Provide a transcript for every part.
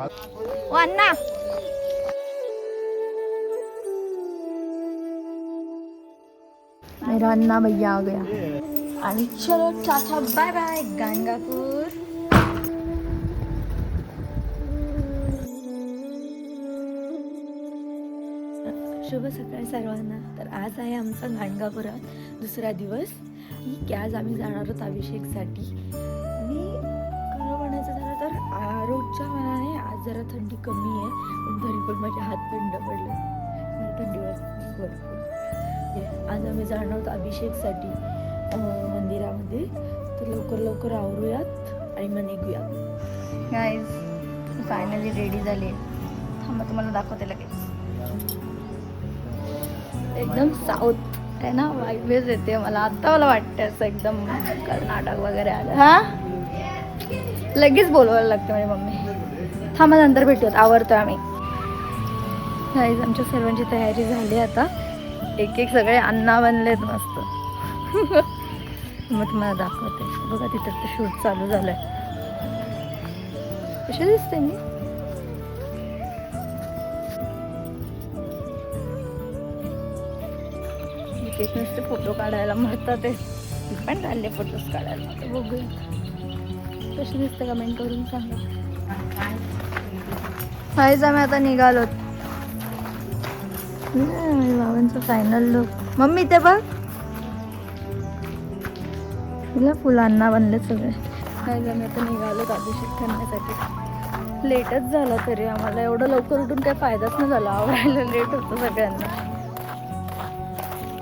ओ अन्ना मेरा अन्ना भैया आ गया आणि चलो टाटा बाय बाय गाणगापूर. शुभ सकाळ सर्वांना. तर आज आहे आमचा गाणगापुरात दुसरा दिवस की आज आम्ही जाणार आहोत अभिषेकसाठी. आणि खरं म्हणायचं झालं तर रोजच्या मनाने आज जरा थंडी कमी आहे, पण तरी पण माझे हात थंड पडले. थंडी वाजते भरपूर. आज आम्ही जाणार आहोत अभिषेकसाठी मंदिरामध्ये. तर लवकर लवकर आवरूयात आणि मग निघूयात. गाईज फायनली रेडी झाली. थांबा तुम्हाला दाखवते लगेच. एकदम साऊथ आहे ना, वाईबच येते मला. आता मला वाटतं असं एकदम कर्नाटक वगैरे आलं. हा लगेच बोलवायला लागतं माझी मम्मी. थांबा नंतर भेटूयात, आवरतोय आम्ही. गाईज आमच्या सर्वांची तयारी झाली आता. एक एक सगळे अन्ना बनलेत मस्त. मग तुम्हाला दाखवते. बघा तिथं ते शूट चालू झालंय. कशी दिसते मी? एक नुसते फोटो काढायला म्हणतात ते. मी पण काढले फोटोज काढायला. बघूया कशी दिसते, कमेंट करून सांगा. हायच आम्ही आता निघालोत. बाबांचं फायनल लुक. मम्मी ते बघ, तिला फुलांना बनले सगळे. काय आम्ही आता निघालोत अभिषेक करण्यासाठी. लेटच झाला तरी आम्हाला. एवढं लवकर उठून काही फायदाच नाही झाला. आवरायला लेट होतं सगळ्यांना.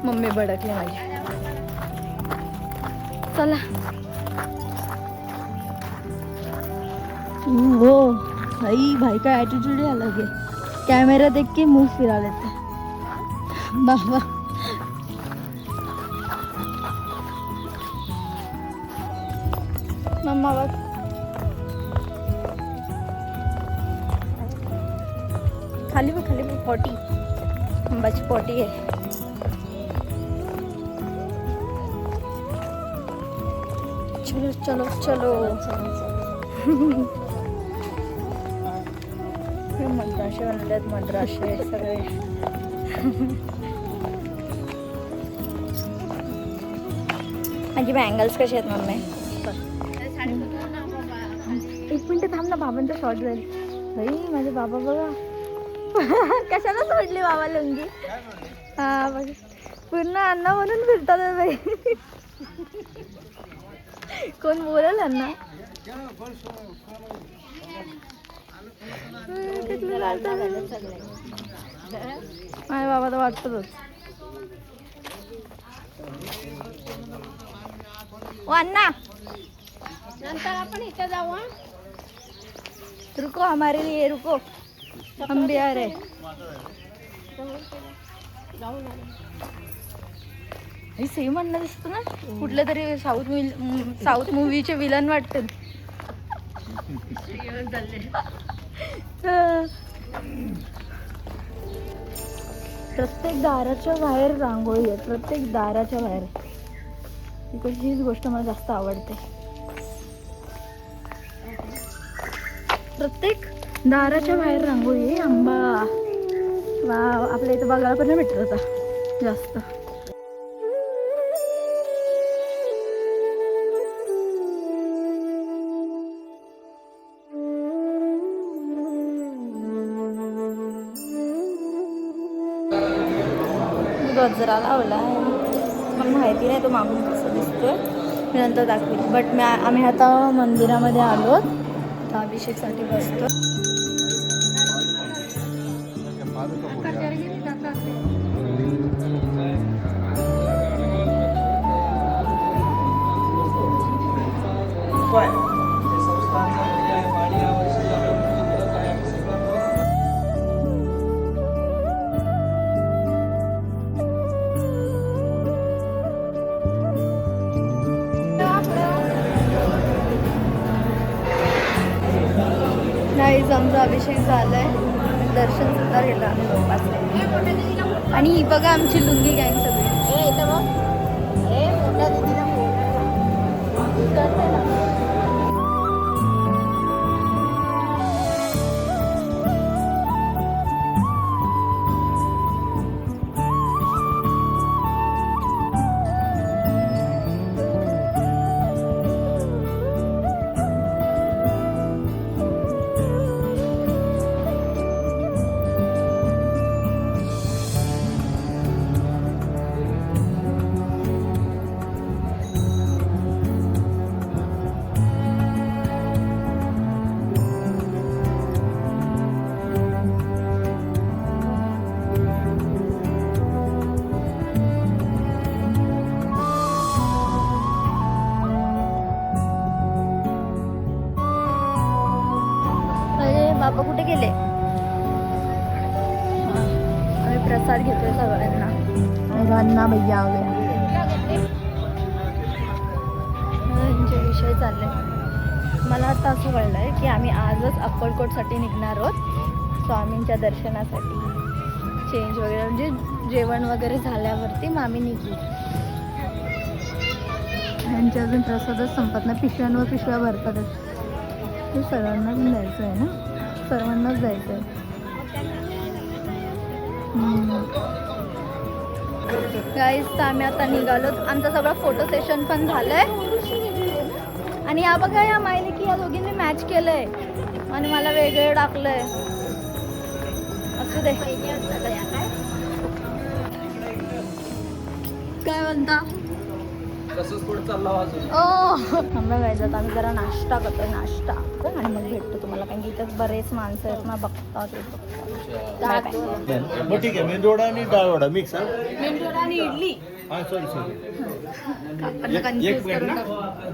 मम्मी भडकली माझी. चला. हो भाई भाई का ॲटिट्यूड ही अलग है. कॅमेरा देख के मुंह फिरा लेते बाबा. मम्मा बघ, खाली बघ खाली बघ. पॉटी, आंबाची पॉटी आहे. चलो चलो चलो. मद्राशे बनलेत, मद्राशे सगळे. माझी बँगल्स कसे आहेत मम्मी? एक मिनिट थांब ना, बाबांचा शॉर्ट जाईल. भाई माझे बाबा बघा. कशाला सोडली बाबा लुंगी? हा बघ, पूर्ण अण्णा म्हणून फिरतात बाई. कोण बोलेल अण्णा? माझ्या बाबा तर वाटतच. ओ अण्णा नंतर आपण इथे जाऊ. रुको हमारे लिए रुको, हम भी आ रहे. हे सेम अण्णा दिसतो ना, कुठल्या तरी साऊथ मूवीचे विलन वाटते. प्रत्येक दाराच्या बाहेर रांगोळी आहे. प्रत्येक दाराच्या बाहेर. हीच गोष्ट मला जास्त आवडते. प्रत्येक दाराच्या बाहेर रांगोळी आहे. आंबा वा, आपल्या इथं बघायला पण नाही भेटत आता जास्त. गजरा लावला मला माहिती नाही तो मागून कसं दिसतोय, मी नंतर दाखवेल. बट आम्ही आता मंदिरामध्ये आलो. आता अभिषेकसाठी बसतो. नाहीच आमचा अभिषेक झालाय. दर्शन सुद्धा घेतलं आम्ही लोकांचे. आणि ही बघा आमची लुंगी गँग सगळी. गेले. आम्ही प्रसाद घेतोय सगळ्यांना. रान्ना भैया आ गया. यांचे विषय चालले. मला आता असं कळलं आहे की आम्ही आजच अक्कलकोटसाठी निघणार आहोत स्वामींच्या दर्शनासाठी. चेंज वगैरे म्हणजे जेवण वगैरे झाल्यावरती मग आम्ही निघू. यांच्या अजून प्रसादच संपत नाही. पिशव्यांवर पिशव्या भरतातच. ते सर्वांना पण जायचं आहे ना, सर्वांनाच जायचं आहे. गाईस तर आम्ही आता निघालो. आमचं सगळं फोटो सेशन पण झालंय. आणि या बघा या माहिती की या दोघींनी मॅच केलंय आणि मला वेगळं टाकलंय. असू दे. काय म्हणता? थांबा गायचं आम्ही जरा नाश्ता करतोय. नाश्ता आणि मग भेटतो तुम्हाला. कारण की इथं बरेच माणसं आहेत ना, बघता ते बघता. ठीक आहे. मेंदूवडा आणि डाळवडा मिक्स. मेंदूवडा आणि इडली. एक प्लेट ना,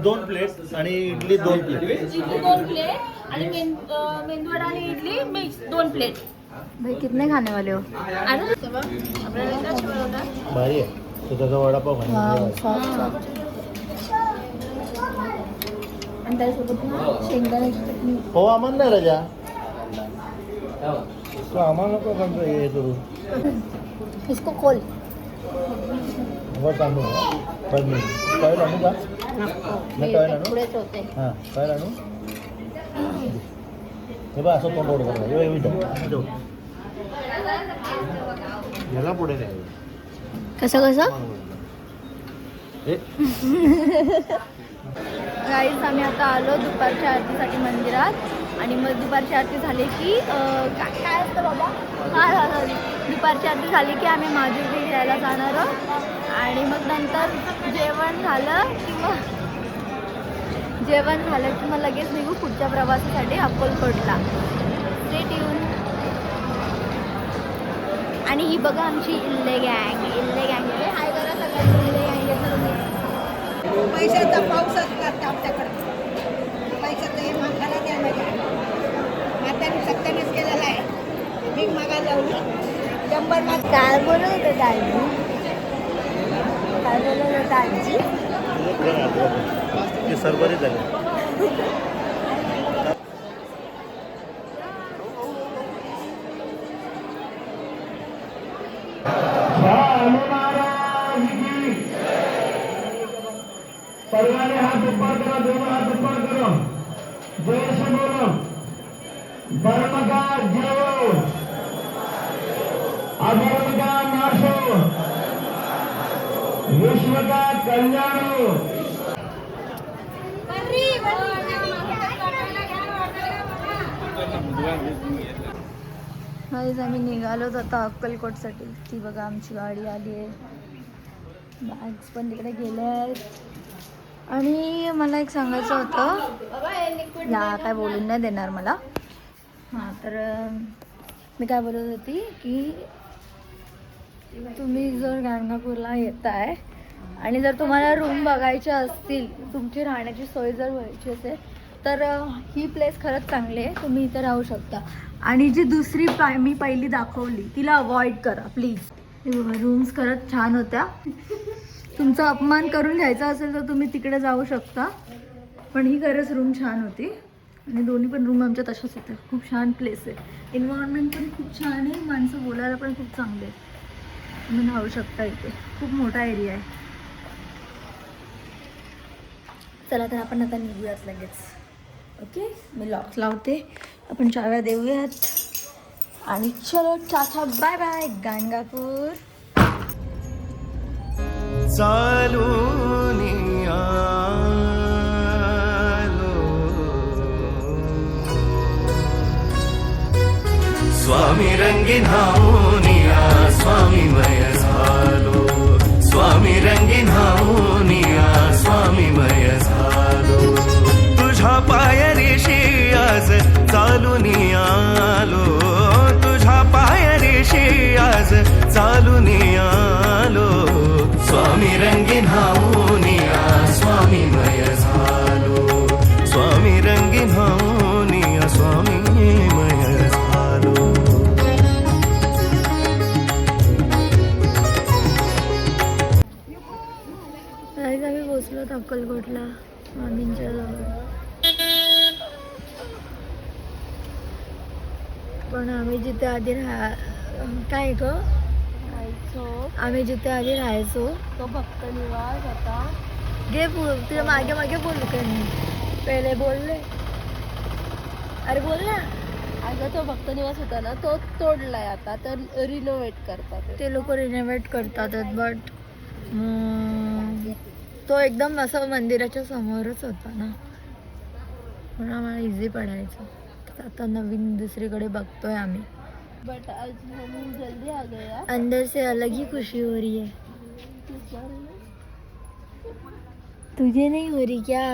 2 प्लेट आणि इडली 2 प्लेट. इडली 2 प्लेट आणि मेंदूवडा आणि इडली मिक्स 2 प्लेट. भाई कितने खाने वाले हो? भारी आहे. तो त्याचा वडापाव आणि त्यासोबत शेंगदाण्याची चटणी. हो आम्हाला नाही राजा. तो आम्हाला नको म्हणतो हे करू. इसको खोल. वर तांदूळ बरं मी काय आणू का? नाही काय आणू? पुढेच होते. हां काय आणू? हे बघ असं तोंड करतो. याला पुढे नाही. कसं गाईस आम्ही आता आलो दुपारच्या आरतीसाठी मंदिरात. आणि मग दुपारची आरती झाली की काय असतं बाबा, हां दुपारची आरती झाली की आम्ही माजुरी घ्यायला जाणार आहोत. आणि मग नंतर जेवण झालं की मग लगेच निघू पुढच्या प्रवासासाठी अक्कलकोटला. स्ट्रेट येऊन. आणि ही बघा आमची इल्ले गँग. हाय करा सगळ्यांनी. इल्ले गँग येत ना तुम्ही. पैशाचा पाऊसच करता आमच्याकडे. पैशाचं हे मागायला द्या माझ्या मात्याने सत्यानेच केलेलं आहे. मी मागायला जाऊ 100 माग. काय बोलत होतं दाजी? काय बोलत होतं दाजी? ते सरबरी झाले. सर्वांनी हात ऊपर करो. दोनों हाथ ऊपर करो. जोर से बोलो. धर्म का जयो, अधर्म का नाशो, विश्व का कल्याण हो. आम्ही निघालोत आता अक्कलकोटसाठी. ती बघा आमची गाडी आली आहे. बॅग्स पण तिकडे गेले आहेत. आणि मला एक सांगायचं होतं. या काय बोलून नाही देणार मला. हां तर मी काय बोलत होती की तुम्ही जर गाणगापूरला येत आहे आणि जर तुम्हाला रूम बघायच्या असतील, तुमची राहण्याची सोय जर व्हायची असेल तर ही प्लेस खरंच चांगली आहे. तुम्ही इथे राहू शकता. आणि जी दुसरी मी पहिली दाखवली तिला अवॉइड करा प्लीज. रूम्स खरंच छान होत्या. तुमचा अपमान करून घ्यायचा असेल तर तुम्ही तिकडे जाऊ शकता. पण ही खरंच रूम छान होती. आणि दोन्ही पण रूम आमच्या तशाच होत्या. खूप छान प्लेस आहे. एन्व्हायरमेंट पण खूप छान आहे. माणसं बोलायला पण खूप चांगले आहेत. तुम्ही राहू शकता इथे. खूप मोठा एरिया आहे. चला तर आपण आता निघूयात लगेच. ओके मी लॉक लावते. आपण चाव्या देऊयात आणि चलो टाटा बाय बाय गाणगापूर. चालून आलो स्वामी रंगीन हाऊनिया स्वामीमय झालो. स्वामी रंगीन हाऊनिया स्वामीमय झालो. तुझ्या पायरीशी आज चालून आलो. तुझ्या पायरीशी आज चालून आलो. स्वामी रंगीन हाऊनिया स्वामीमय झालो. स्वामी रंगीन हाऊनिया स्वामीमय झालो. अक्कलकोटला मामींच्या जवळ. पण आम्ही जिथे आधी काय ग आम्ही जिथे आधी राहायचो तो भक्त निवास आता घे तुझ्या मागे मागे बोलू का मी पहिले बोलले अरे बोल ना. अगं तो भक्त निवास होता ना तो तोडलाय आता तर रिनोव्हेट करतात ते लोक रिनोव्हेट करतात बट तो एकदम असं मंदिराच्या समोरच होता ना म्हणून आम्हाला इझी पडायचं. तर आता नवीन दुसरीकडे बघतोय आम्ही. बट आज हम जल्दी आ गए यार. अंदर से अलग ही खुशी हो रही है. तुझे नहीं हो रही क्या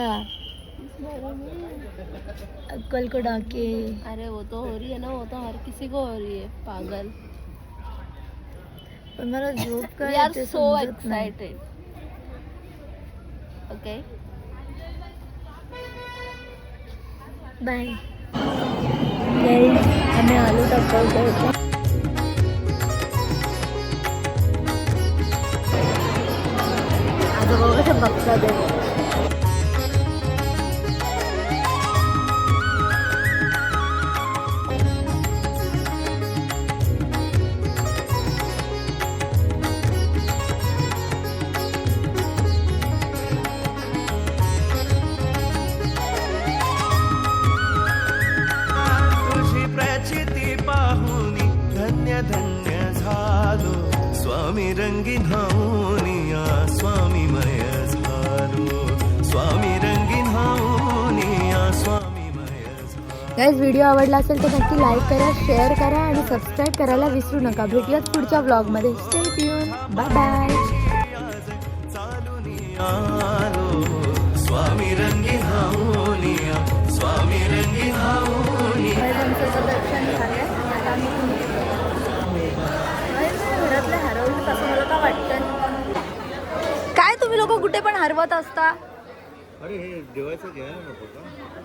अक्कल को डाके. अरे वो तो हो रही है ना वो तो हर किसी को हो रही है पागल. पण मला झोप काय वी आर ते सो समजत नाही. एक्साइटेड. ओके बाय गाइस आम्ही आलो अक्कलकोटला. आता बघा ते बघतात आहे. तुझी प्रचिती पाहुनी धन्य धन्य झालो स्वामी रंगीन हाऊनिया स्वामीमय झालो स्वामी रंगीन हाऊनिया स्वामीमय झालो. गाइस व्हिडिओ आवडला असेल तर नक्की लाईक करा शेअर करा आणि सबस्क्राईब करायला विसरू नका. भेटूयात पुढच्या ब्लॉगमध्ये. Stay tune. Bye bye. चालूनी आलो स्वामी रंगीन हाऊनिया स्वामी रंगीन हाऊनिया. दर्शन झालंय आता आम्ही घरातले हरवलं असं मला का वाटतं. काय तुम्ही लोक कुठे पण हरवत असता. अरे हे जेवायचं घ्या नको का